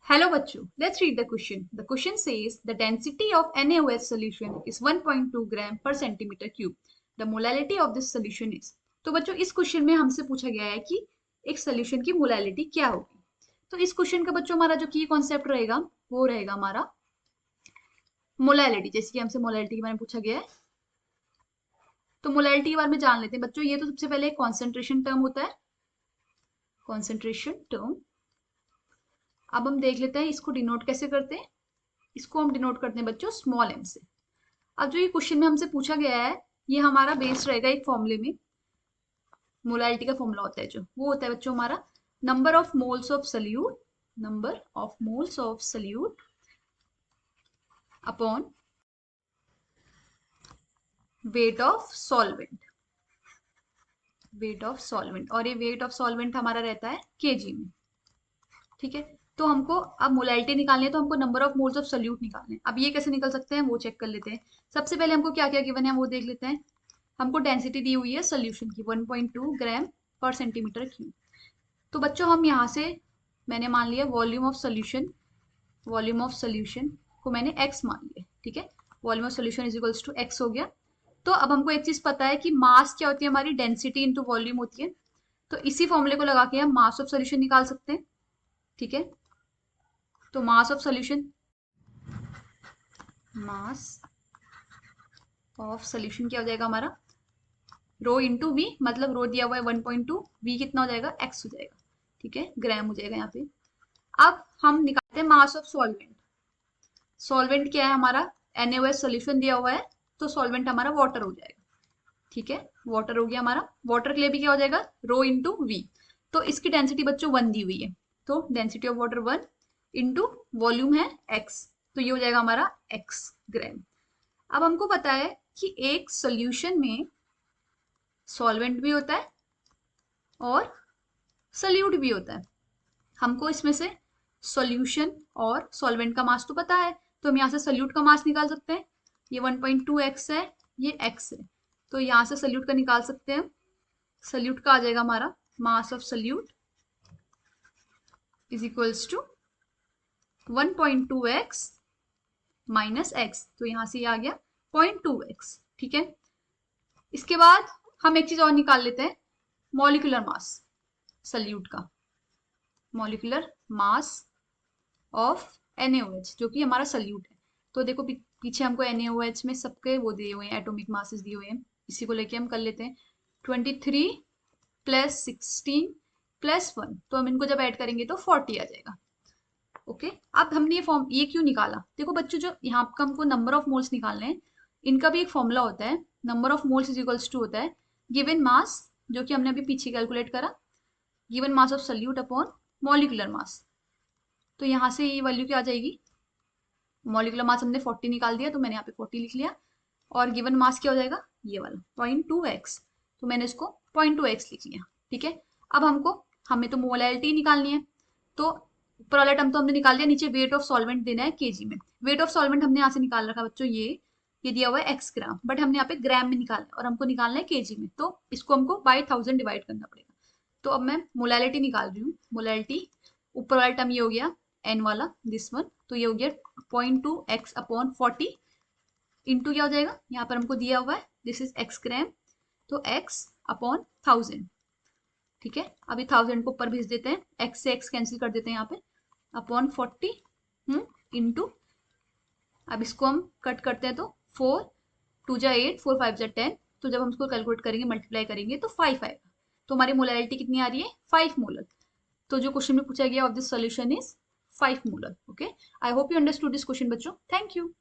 Hello बच्चों, let's read the question. The question says the density of NaOH solution is 1.2 gram per centimeter cube. The molality of this solution is. तो बच्चों इस question में हमसे पूछा गया है कि एक सोल्यूशन की मोलालिटी क्या होगी. तो इस क्वेश्चन का बच्चों हमारा जो की कॉन्सेप्ट रहेगा वो रहेगा हमारा मोलालिटी. जैसे कि हमसे मोलालिटी के बारे में पूछा गया है तो मोलालिटी के बारे में जान लेते हैं बच्चों. ये तो सबसे पहले कॉन्सेंट्रेशन टर्म होता है, कॉन्सेंट्रेशन टर्म. अब हम देख लेते हैं इसको डिनोट कैसे करते हैं. इसको हम डिनोट करते हैं बच्चों स्मॉल एम से. अब जो ये क्वेश्चन में हमसे पूछा गया है ये हमारा बेस रहेगा एक फॉर्मूले में. मोलालिटी का फॉर्मूला होता है जो वो होता है बच्चों हमारा number of moles of solute, number of moles of solute upon weight of solvent, weight of solvent. और ये वेट ऑफ सॉल्वेंट हमारा रहता है केजी में. ठीक है, तो हमको अब मोलालिटी निकालनी है तो हमको number of moles of solute निकालने हैं. अब ये कैसे निकल सकते हैं वो चेक कर लेते हैं. सबसे पहले हमको क्या क्या गिवन है वो देख लेते हैं. हमको डेंसिटी दी हुई है सोल्यूशन की 1.2 ग्राम पर सेंटीमीटर क्यूब. तो बच्चों हम यहाँ से मैंने मान लिया volume of solution, volume of solution को मैंने x मान लिया. ठीक है, volume of solution is equals to x हो गया. तो अब हमको एक चीज पता है कि मास क्या होती है हमारी, डेंसिटी इंटू वॉल्यूम होती है. तो इसी फॉर्मूले को लगा के हम मास ऑफ सोल्यूशन निकाल सकते हैं. ठीक है, तो mass of solution, mass of solution क्या हो जाएगा हमारा रो इंटू वी. मतलब रो दिया हुआ है 1.2, वी कितना हो जाएगा x हो जाएगा. ठीक है, ग्राम हो जाएगा यहाँ पे. अब हम निकालते हैं मास ऑफ सॉल्वेंट. सॉल्वेंट क्या है हमारा NaOH सोल्यूशन दिया हुआ है तो सॉल्वेंट हमारा वाटर हो जाएगा. ठीक है, वाटर हो गया हमारा. वाटर के लिए भी क्या हो जाएगा रो इंटू वी. तो इसकी डेंसिटी बच्चों 1 दी हुई है तो density of water 1 into volume है x. तो ये हो जाएगा हमारा x ग्राम. अब हमको पता है कि एक सोल्यूशन में सॉल्वेंट भी होता है और सोल्यूट भी होता है. हमको इसमें से सॉल्यूशन और सॉल्वेंट का मास तो पता है तो हम यहाँ से सोल्यूट का मास निकाल सकते हैं. ये 1.2x है, ये x है, तो यहाँ से सोल्यूट का निकाल सकते हैं. सोल्यूट का आ जाएगा हमारा mass of solute is equals to 1.2x minus x. तो यहाँ से ये आ गया 0.2x. ठीक है, इसके बाद हम एक चीज और निकाल लेते हैं, मॉलिक्यूलर मास सोल्यूट का, मॉलिक्यूलर मास ऑफ NaOH जो कि हमारा सोल्यूट है. तो देखो पीछे हमको NaOH में सबके वो दिए हुए हैं, एटॉमिक मासेस दिए हुए हैं. इसी को लेके हम कर लेते हैं 23 प्लस 16 प्लस 1. तो हम इनको जब ऐड करेंगे तो 40 आ जाएगा. ओके, अब हमने ये क्यों निकाला. देखो बच्चों जो यहाँ पर हमको नंबर ऑफ मोल्स निकालने हैं इनका भी एक फॉर्मूला होता है. Number of moles is equals to होता है गिवन मास जो कि हमने अभी पीछे कैलकुलेट करा, given mass of solute upon molecular mass. तो यहाँ से ये वैल्यू क्या आ जाएगी, मॉलिक्यूलर मास हमने 40 निकाल दिया तो मैंने यहाँ पे 40 लिख लिया. और गिवन मास क्या हो जाएगा ये वाला 0.2x, तो मैंने इसको 0.2x लिख लिया. ठीक है, अब हमें तो मोलालिटी निकालनी है तो ऊपर वाला टर्म तो हमने निकाल दिया, नीचे वेट ऑफ सॉल्वेंट देना है केजी में. वेट ऑफ सॉल्वेंट हमने यहाँ से निकाल रखा बच्चों, ये दिया हुआ है x ग्राम, बट हमने यहाँ पे ग्राम में निकालना है और हमको निकालना है केजी में. तो इसको हमको बाय 1000 डिवाइड करना पड़ेगा. तो अब मैं मोलालिटी निकाल रही हूँ. मोलालिटी ऊपर वाला टर्म ये हो गया n वाला, दिस वन, तो ये हो गया 0.2x अपॉन 40 इंटू क्या हो जाएगा यहाँ पर हमको दिया हुआ है दिस इज x ग्राम, तो x अपॉन 1000. ठीक है, अभी 1000 को ऊपर भेज देते हैं, x से x कैंसिल कर देते हैं यहाँ पे, अपॉन 40 इंटू, अब इसको हम कट करते हैं तो 4 2 जा 8 4 5 जा 10. तो जब हम इसको कैलकुलेट करेंगे मल्टीप्लाई करेंगे तो 5 आएगा. तो हमारी मोलालिटी कितनी आ रही है 5 मोलर. तो जो क्वेश्चन में पूछा गया of this solution is 5 molar. Okay, I hope you understood this question बच्चों. Thank you.